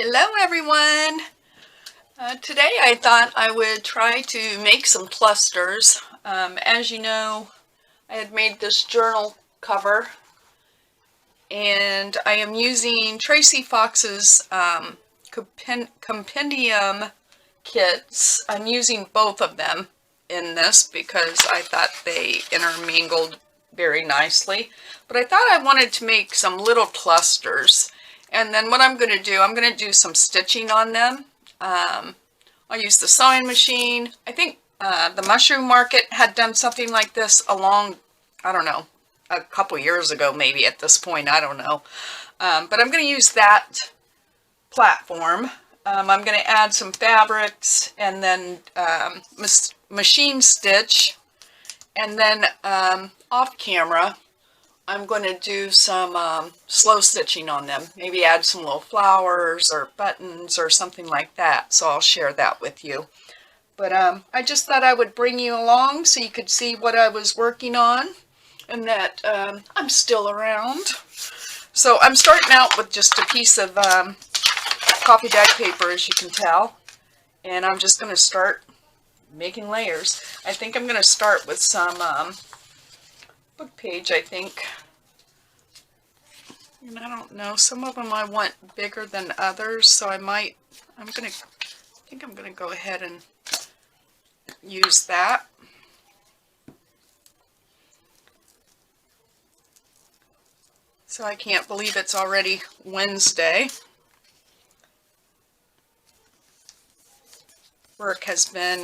Hello everyone! Today I thought I would try to make some clusters. As you know, I had made this journal cover and I am using Tracy Fox's compendium kits. I'm using both of them in this because I thought they intermingled very nicely. But I thought I wanted to make some little clusters. And then what I'm going to do some stitching on them. I'll use the sewing machine. I think the Mushroom Market had done something like this I don't know, a couple years ago maybe at this point, I don't know. But I'm going to use that platform. I'm going to add some fabrics and then machine stitch. And then off camera, I'm going to do some slow stitching on them. Maybe add some little flowers or buttons or something like that. So I'll share that with you. But I just thought I would bring you along so you could see what I was working on and that I'm still around. So I'm starting out with just a piece of coffee dyed paper, as you can tell. And I'm just going to start making layers. I think I'm going to start with some book page, I think. And I don't know, some of them I want bigger than others, so I think I'm going to go ahead and use that. So I can't believe it's already Wednesday. Work has been,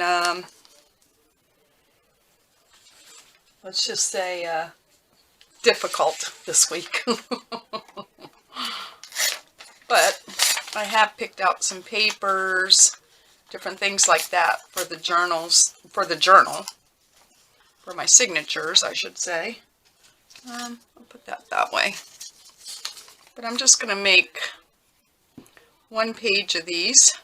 let's just say, difficult this week. But I have picked out some papers, different things like that for the journal, for my signatures, I should say. I'll put that way. But I'm just going to make one page of these.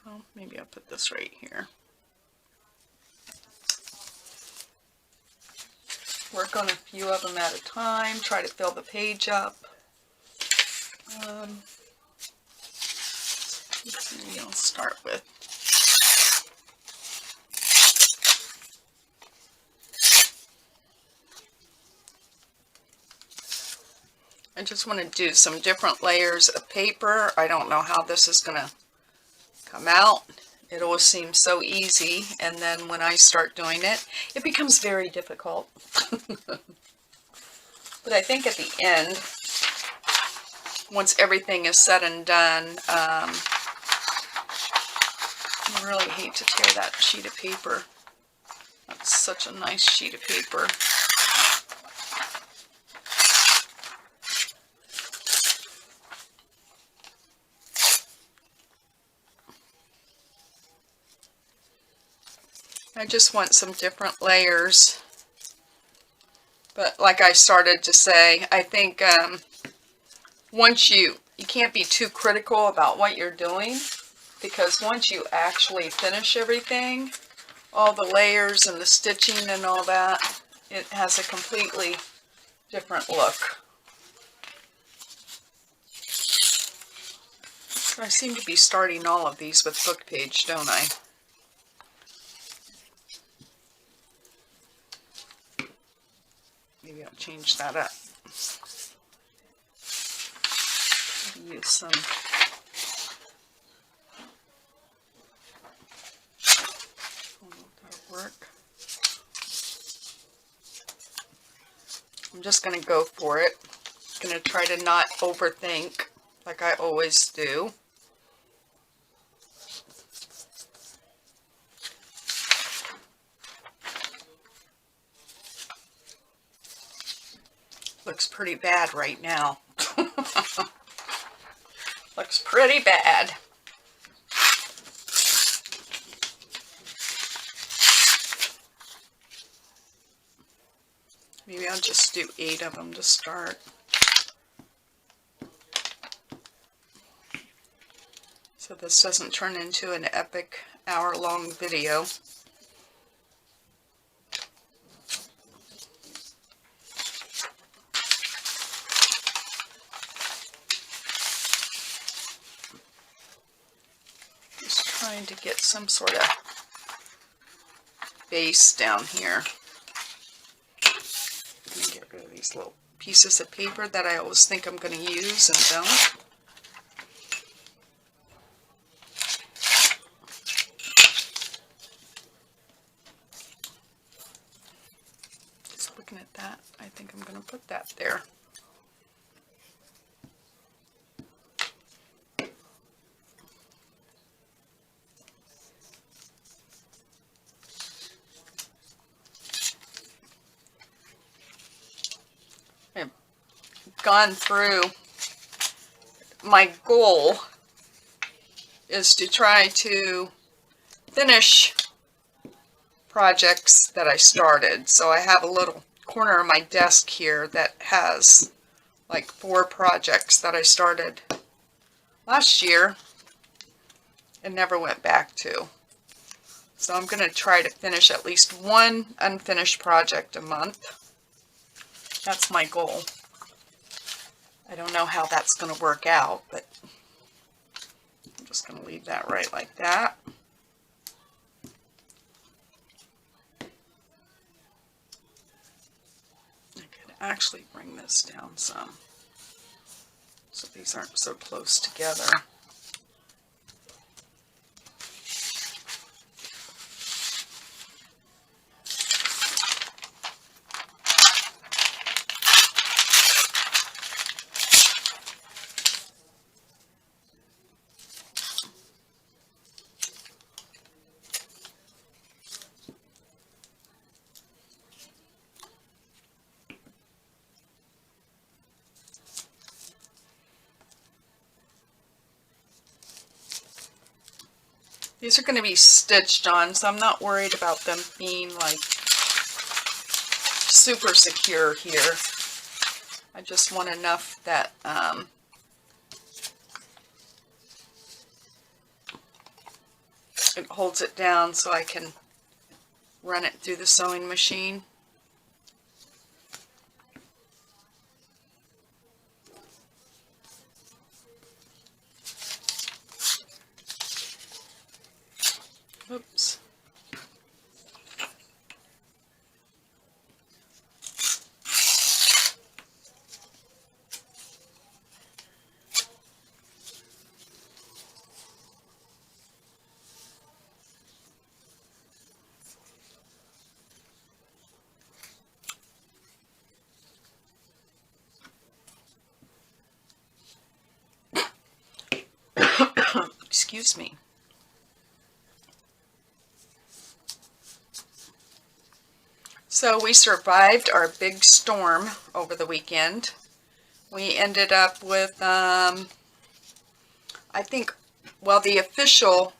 Well, maybe I'll put this right here. Work on a few of them at a time, try to fill the page up. Maybe I'll start with I just want to do some different layers of paper. I don't know how this is going to come out. It always seems so easy, and then when I start doing it, it becomes very difficult. But I think at the end, once everything is said and done, I really hate to tear that sheet of paper. That's such a nice sheet of paper. I just want some different layers. But like I started to say, I think once you can't be too critical about what you're doing, because once you actually finish everything, all the layers and the stitching and all that, it has a completely different look. I seem to be starting all of these with book page, don't I? Maybe I'll change that up. Use some that'll work. I'm just going to go for it. I'm going to try to not overthink like I always do. Looks pretty bad right now. Looks pretty bad. Maybe I'll just do 8 of them to start. So this doesn't turn into an epic hour-long video. trying to get some sort of base down here. I'm going to get rid of these little pieces of paper that I always think I'm going to use and don't. Just looking at that, I think I'm going to put that there. I've gone through, my goal is to try to finish projects that I started. So I have a little corner of my desk here that has like 4 projects that I started last year and never went back to. So I'm going to try to finish at least one unfinished project a month. That's my goal. I don't know how that's going to work out, but I'm just going to leave that right like that. I could actually bring this down some so these aren't so close together. These are going to be stitched on, so I'm not worried about them being like super secure here. I just want enough that it holds it down so I can run it through the sewing machine. Oops. Excuse me. So we survived our big storm over the weekend. We ended up with, I think, well, the official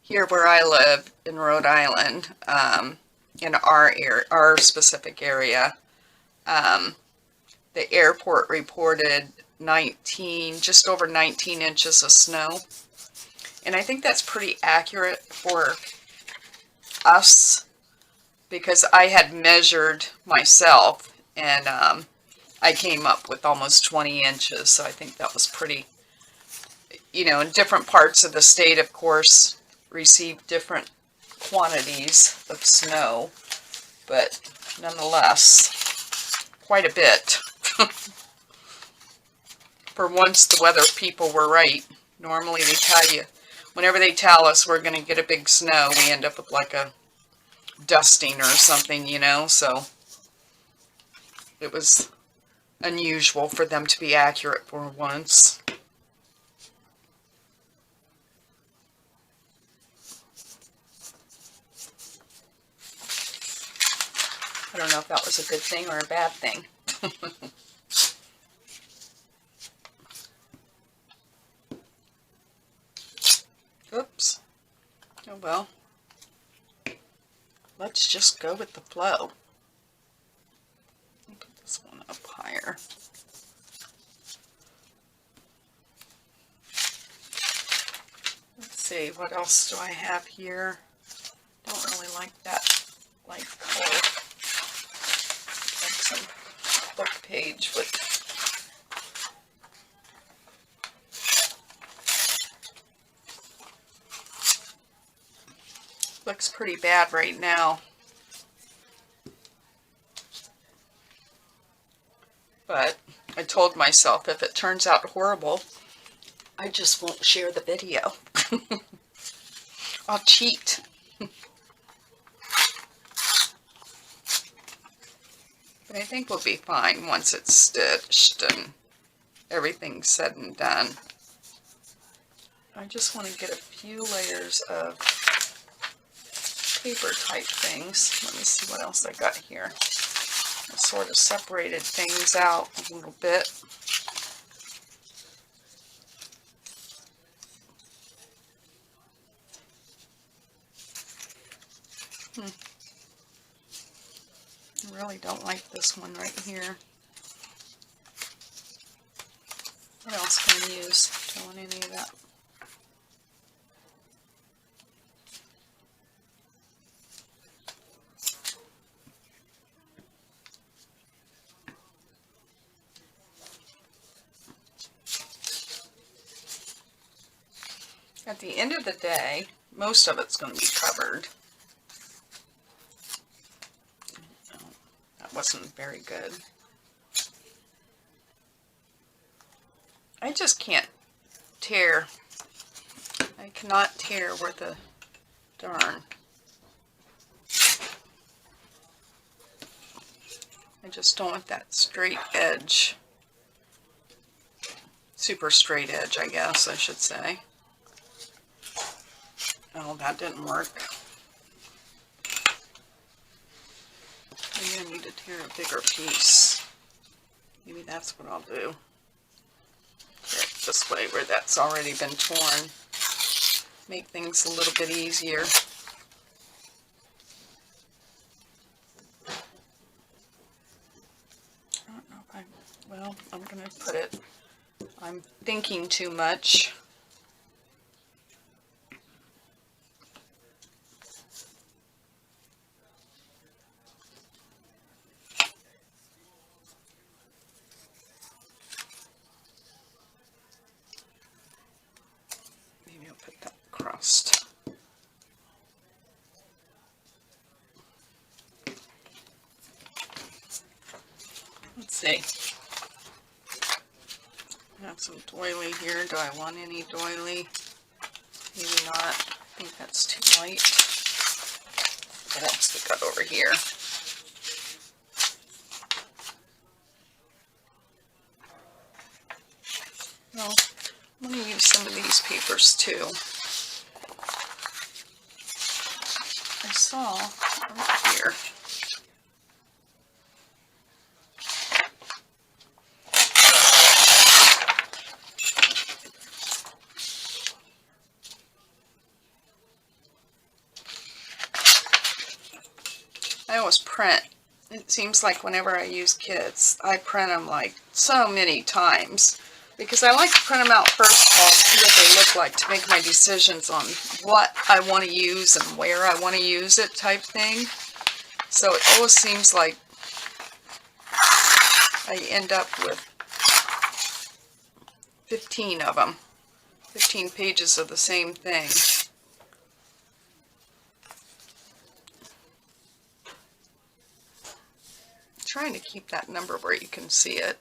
here where I live in Rhode Island, in our area, our specific area, the airport reported just over 19 inches of snow. And I think that's pretty accurate for us because I had measured myself and I came up with almost 20 inches. So I think that was pretty, in different parts of the state, of course, receive different quantities of snow, but nonetheless, quite a bit. For once, the weather people were right. Normally they tell you, whenever they tell us we're going to get a big snow, we end up with like a dusting or something, so it was unusual for them to be accurate for once. I don't know if that was a good thing or a bad thing. Oops. Oh well. Let's just go with the flow. Put this one up higher. Let's see, what else do I have here? Don't really like that light color. Like some book page with looks pretty bad right now. But I told myself if it turns out horrible, I just won't share the video. I'll cheat. But I think we'll be fine once it's stitched and everything's said and done. I just want to get a few layers of paper type things. Let me see what else I got here. I sort of separated things out a little bit. I really don't like this one right here. What else can I use? Don't want any of that. At the end of the day, most of it's going to be covered. Oh, that wasn't very good. I just can't tear. I cannot tear worth a darn. I just don't want that straight edge. Super straight edge, I guess I should say. Oh, that didn't work. Maybe I need to tear a bigger piece. Maybe that's what I'll do. Tear it this way where that's already been torn. Make things a little bit easier. I don't know if well, I'm going to put it, I'm thinking too much. Let's see. I have some doily here. Do I want any doily? Maybe not. I think that's too light. What else we got over here? Well, I'm going to use some of these papers too. I saw over here. I always print. It seems like whenever I use kits, I print them like so many times because I like to print them out first of all, see what they look like to make my decisions on what I want to use and where I want to use it type thing. So it always seems like I end up with 15 of them, 15 pages of the same thing. Trying to keep that number where you can see it.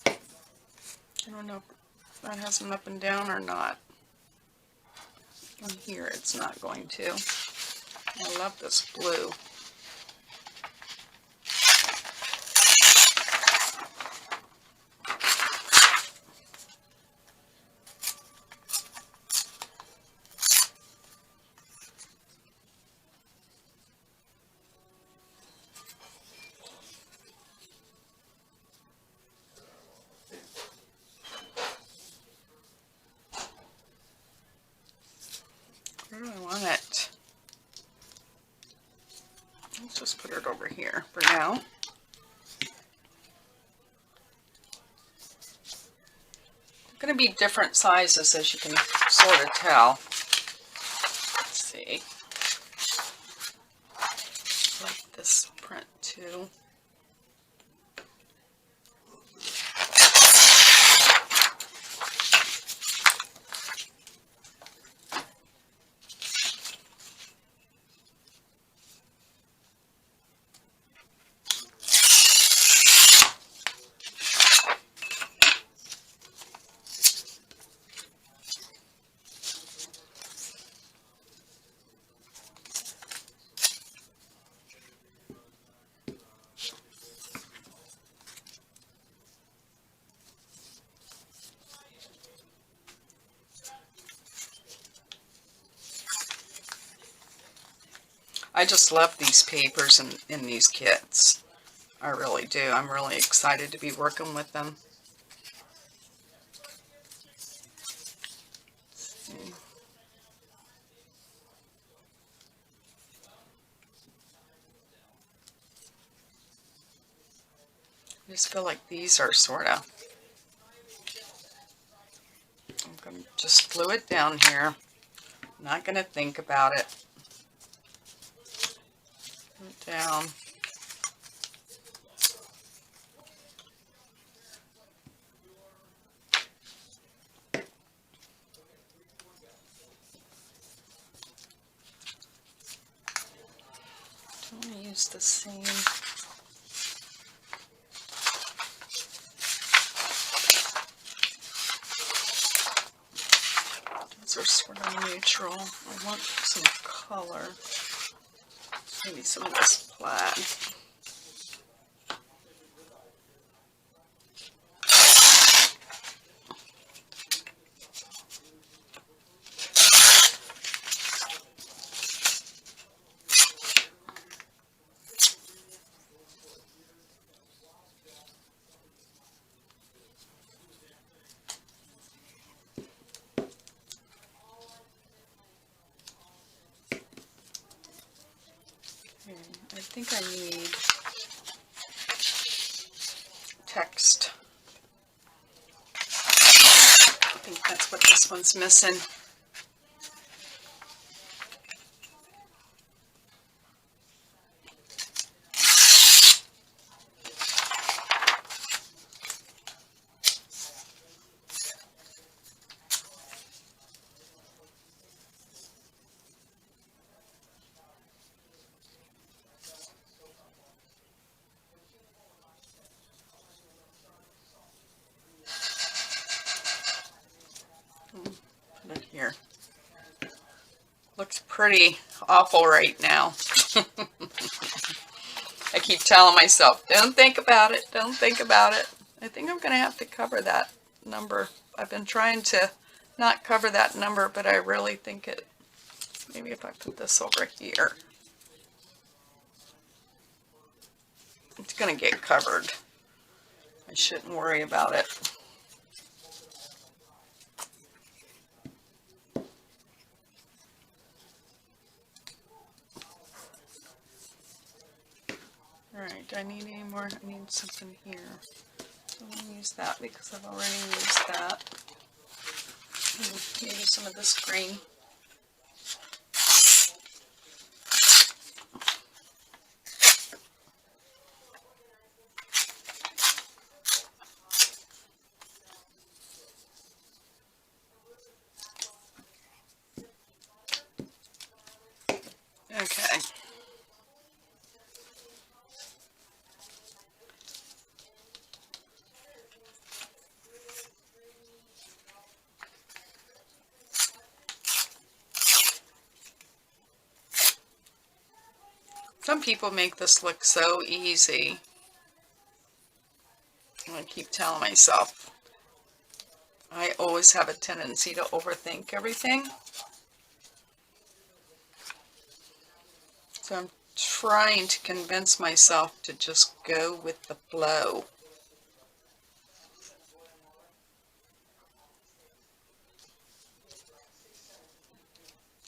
I don't know if that has an up and down or not. On here it's not going to. I love this blue. Where do I want it? Let's just put it over here for now. They're going to be different sizes, as you can sort of tell. Let's see. I like this print too. I just love these papers in these kits. I really do. I'm really excited to be working with them. I just feel like these are sort of, I'm going to just glue it down here. I'm not going to think about it. Glue it down. I'm going to use the same. These are sort of neutral. I want some color. Maybe some of this plaid. I think I need text. I think that's what this one's missing. Put it here. Looks pretty awful right now. I keep telling myself, don't think about it, don't think about it. I think I'm going to have to cover that number. I've been trying to not cover that number, but I really think it, maybe if I put this over here, it's going to get covered. I shouldn't worry about it. Alright, do I need any more? I need something here. So I'm going to use that because I've already used that. Maybe some of this green. Okay. Some people make this look so easy. I keep telling myself, I always have a tendency to overthink everything. So I'm trying to convince myself to just go with the flow.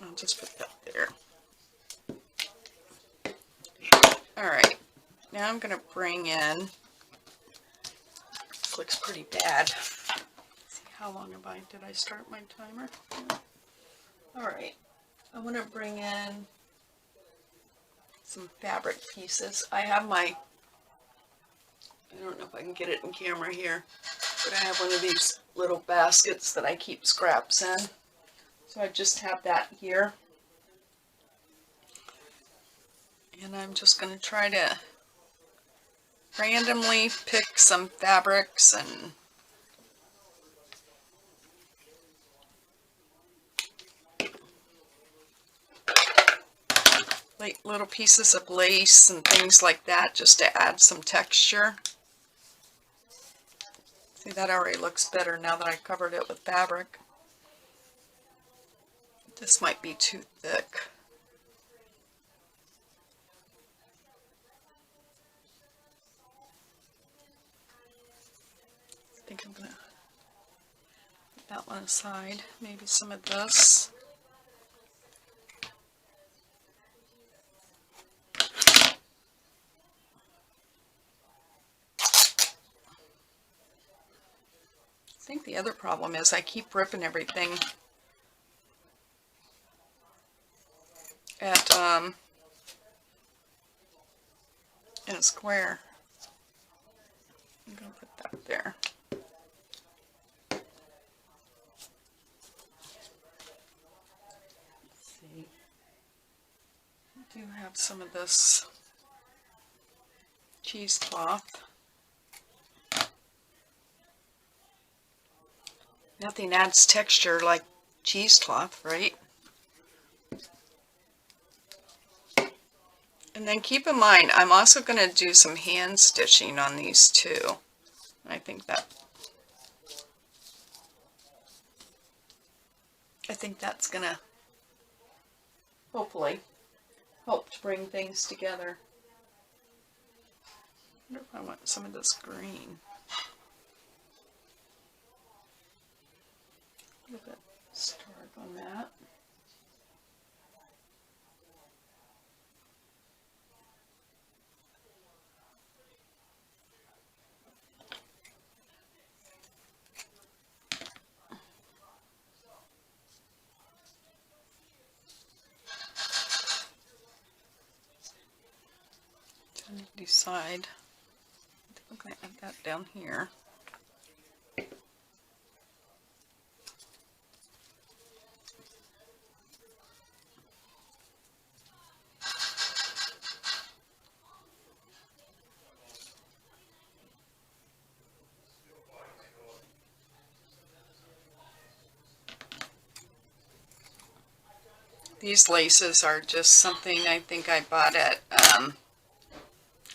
I'll just put that there. Alright, now I'm going to bring in, this looks pretty bad. Let's see, how long did I start my timer? Alright, I want to bring in some fabric pieces. I have my, I don't know if I can get it in camera here, but I have one of these little baskets that I keep scraps in. So I just have that here. And I'm just going to try to randomly pick some fabrics and like little pieces of lace and things like that just to add some texture. See, that already looks better now that I covered it with fabric. This might be too thick. one aside. Maybe some of this. I think the other problem is I keep ripping everything at in a square. I'm going to put that there. Let's see. I do have some of this cheesecloth. Nothing adds texture like cheesecloth, right? And then keep in mind, I'm also going to do some hand stitching on these too. I think that's going to hopefully help to bring things together. I wonder if I want some of this green. A little bit stark on that. Trying to decide. I think I'm going to add that down here. These laces are just something I think I bought at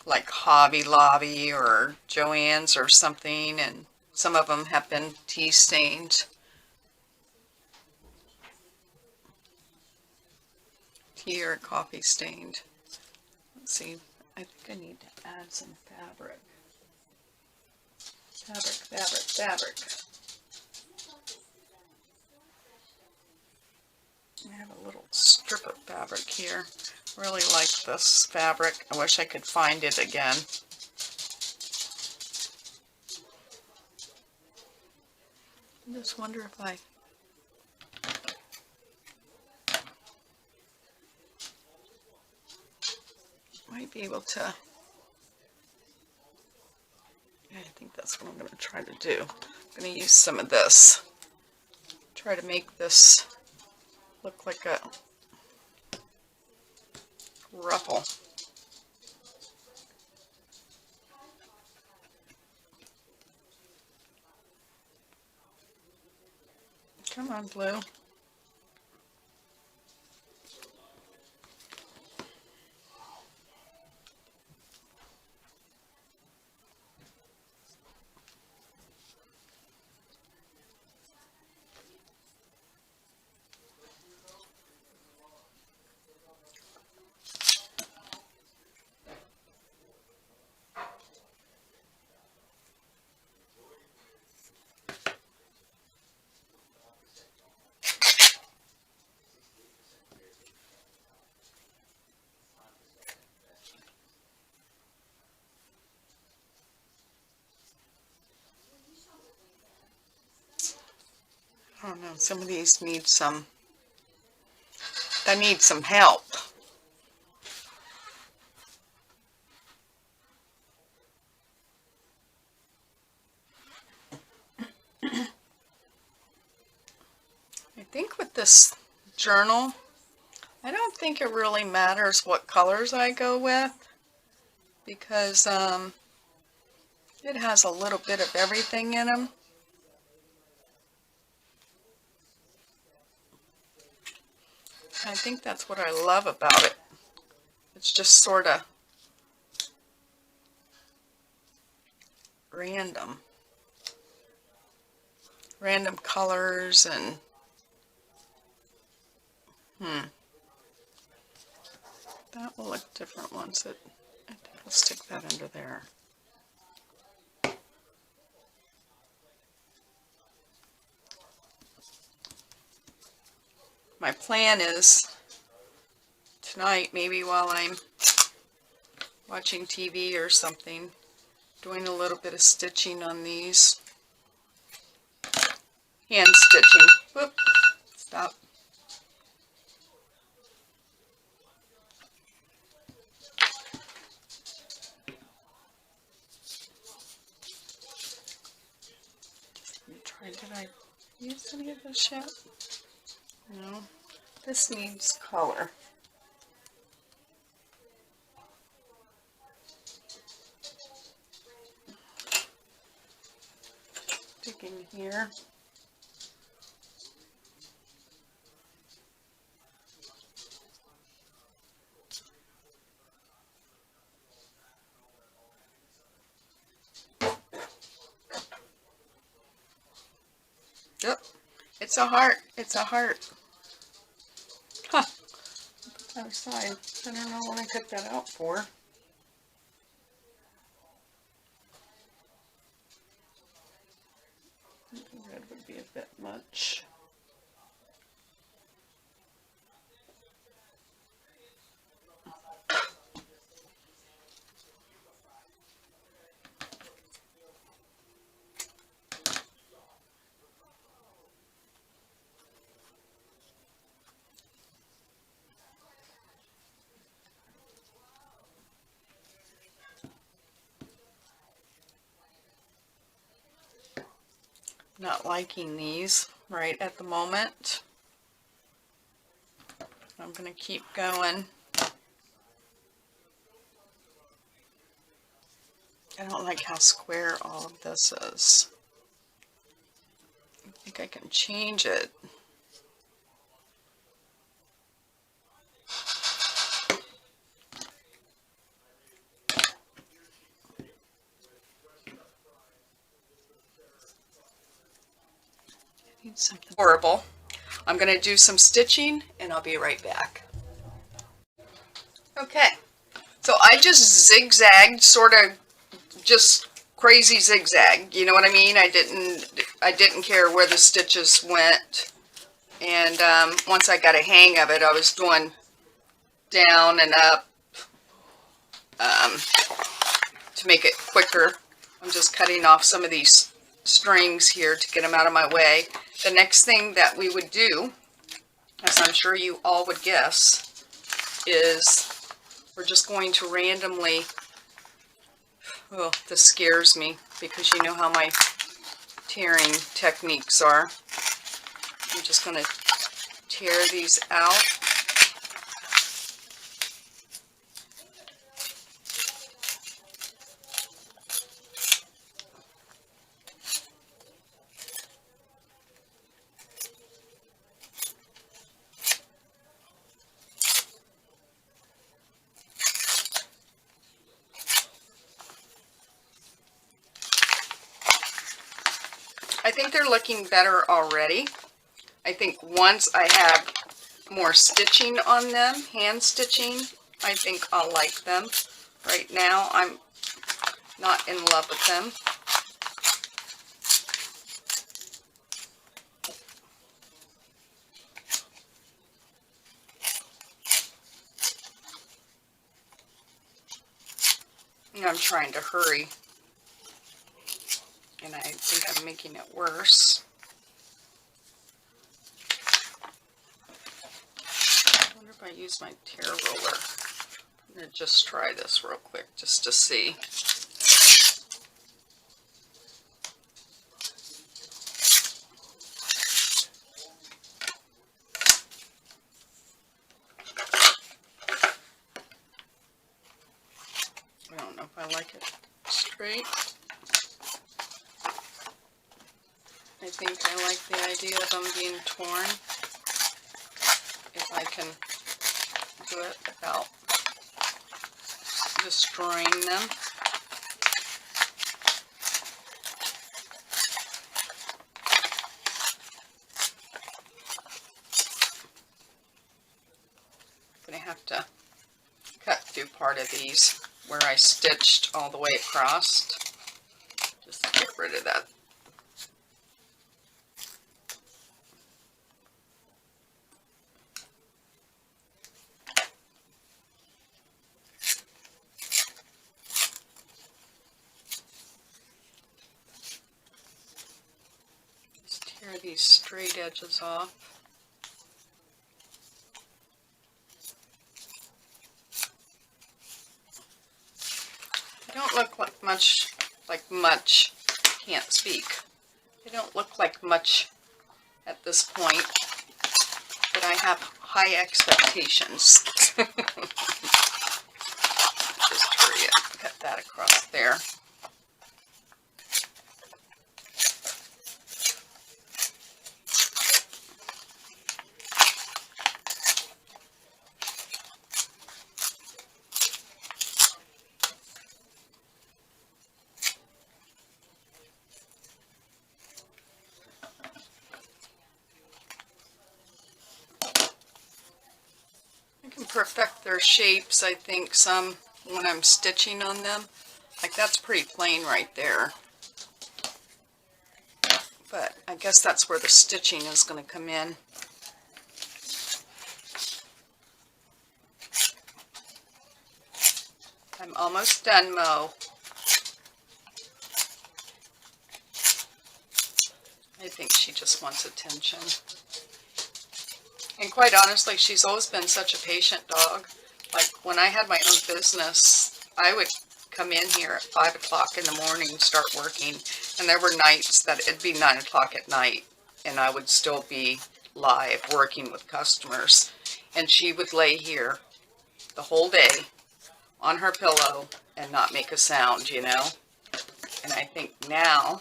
like Hobby Lobby or Joann's or something, and some of them have been tea stained. Tea or coffee stained. Let's see, I think I need to add some fabric. Fabric. I have a little strip of fabric here. Really like this fabric. I wish I could find it again. I just wonder if I might be able to. Yeah, I think that's what I'm going to try to do. I'm going to use some of this. Try to make this look like a ruffle. Come on, blue. I don't know, some of these need some, I need some help. I think with this journal, I don't think it really matters what colors I go with, because it has a little bit of everything in them. I think that's what I love about it. It's just sort of random colors, and that will look different once it, I think I'll stick that under there. my plan is tonight, maybe while I'm watching TV or something, doing a little bit of stitching on these. Hand stitching. Whoop. Stop. Did I use any of this yet? No. This needs color. Digging here. Yep. It's a heart. It's a heart. Huh. Put that aside. I don't know what I cut that out for. Red would be a bit much. Not liking these right at the moment. I'm going to keep going. I don't like how square all of this is. I think I can change it. I need something horrible. I'm going to do some stitching and I'll be right back. Okay, so I just zigzagged, sort of just crazy zigzag, you know what I mean? I didn't care where the stitches went, and once I got a hang of it, I was doing down and up to make it quicker. I'm just cutting off some of these strings here to get them out of my way. The next thing that we would do, as I'm sure you all would guess, is we're just going to randomly, oh, this scares me because you know how my tearing techniques are. I'm just going to tear these out. I think they're looking better already. I think once I have more stitching on them, hand stitching, I think I'll like them. Right now, I'm not in love with them. And I'm trying to hurry, and I think I'm making it worse. I wonder if I use my tear roller. I'm going to just try this real quick just to see. I don't know if I like it straight. I think I like the idea of them being torn, if I can do it without destroying them. I'm going to have to cut through part of these where I stitched all the way across, just to get rid of that. these straight edges off. They don't look like much, can't speak. They don't look like much at this point, but I have high expectations. Just hurry up, cut that across there. Perfect their shapes, I think, some when I'm stitching on them. Like that's pretty plain right there. But I guess that's where the stitching is going to come in. I'm almost done, Mo. I think she just wants attention. And quite honestly, she's always been such a patient dog. Like when I had my own business, I would come in here at 5 o'clock in the morning, start working. And there were nights that it'd be 9 o'clock at night and I would still be live working with customers. And she would lay here the whole day on her pillow and not make a sound, you know. And I think now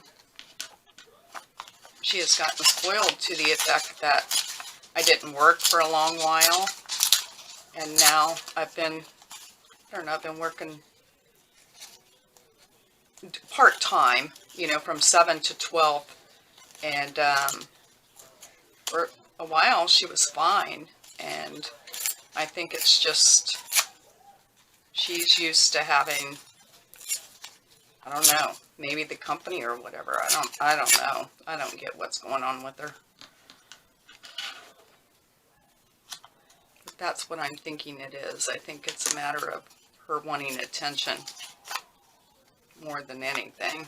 she has gotten spoiled to the effect that I didn't work for a long while, and now I've been working part-time, you know, from 7 to 12, and for a while she was fine, and I think it's just she's used to having, I don't know, maybe the company or whatever. I don't know. I don't get what's going on with her. That's what I'm thinking it is. I think it's a matter of her wanting attention more than anything.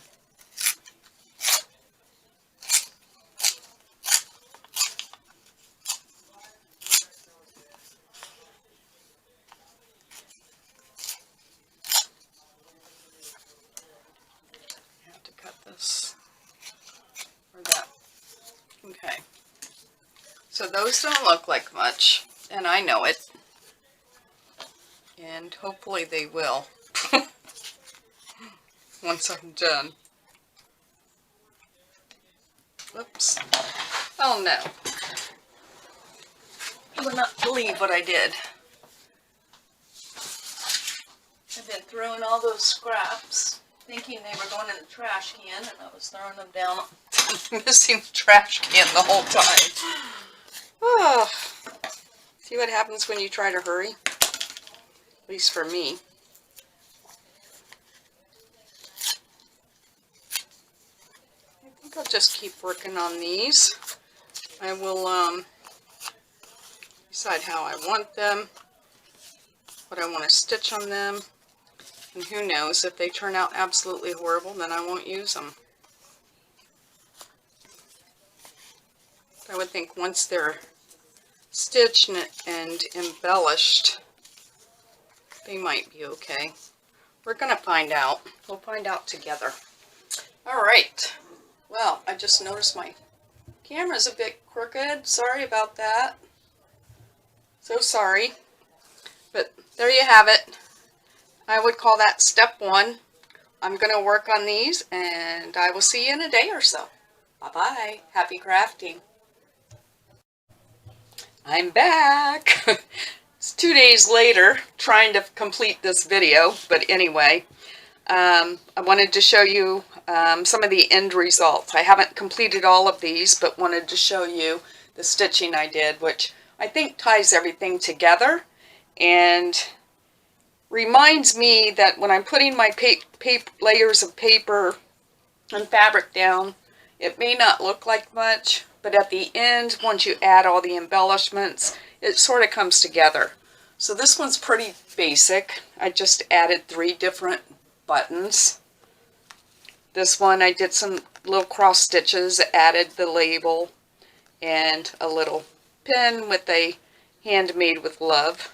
I have to cut this or that. Okay. So those don't look like much. And I know it. And hopefully they will. Once I'm done. Oops. Oh no. You will not believe what I did. I've been throwing all those scraps, thinking they were going in the trash can, and I was throwing them down, missing the trash can the whole time. Oh. See what happens when you try to hurry? At least for me. I think I'll just keep working on these. I will decide how I want them, what I want to stitch on them, and who knows, if they turn out absolutely horrible, then I won't use them. I would think once they're stitched and embellished, they might be okay. We're gonna find out. We'll find out together. All right. Well, I just noticed my camera's a bit crooked. Sorry about that. So sorry. But there you have it. I would call that step 1. I'm gonna work on these, and I will see you in a day or so. Bye-bye. Happy crafting. I'm back. It's 2 days later, trying to complete this video, but anyway, I wanted to show you some of the end results. I haven't completed all of these, but wanted to show you the stitching I did, which I think ties everything together and reminds me that when I'm putting my layers of paper and fabric down, it may not look like much, but at the end, once you add all the embellishments, it sort of comes together. So this one's pretty basic. I just added 3 different buttons. This one I did some little cross stitches, added the label, and a little pin with a handmade with love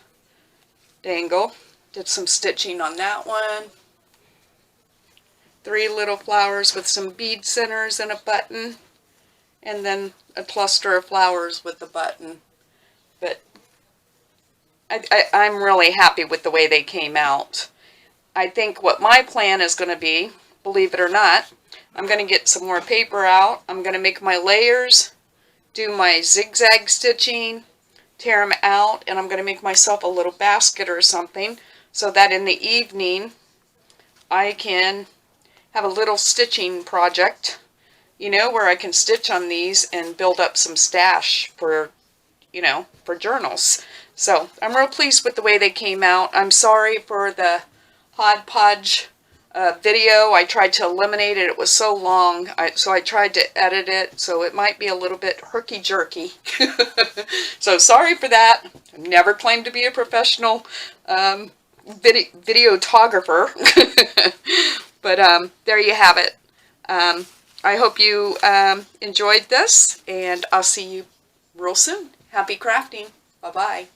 dangle. Did some stitching on that one. 3 little flowers with some bead centers and a button, and then a cluster of flowers with the button. But I'm really happy with the way they came out. I think what my plan is going to be, believe it or not, I'm going to get some more paper out. I'm going to make my layers, do my zigzag stitching, tear them out, and I'm going to make myself a little basket or something so that in the evening I can have a little stitching project, you know, where I can stitch on these and build up some stash for, you know, for journals. So I'm real pleased with the way they came out. I'm sorry for the hodgepodge video. I tried to eliminate it. It was so long, so I tried to edit it, so it might be a little bit herky-jerky. So sorry for that. I've never claimed to be a professional videographer. But there you have it. I hope you enjoyed this, and I'll see you real soon. Happy crafting. Bye-bye.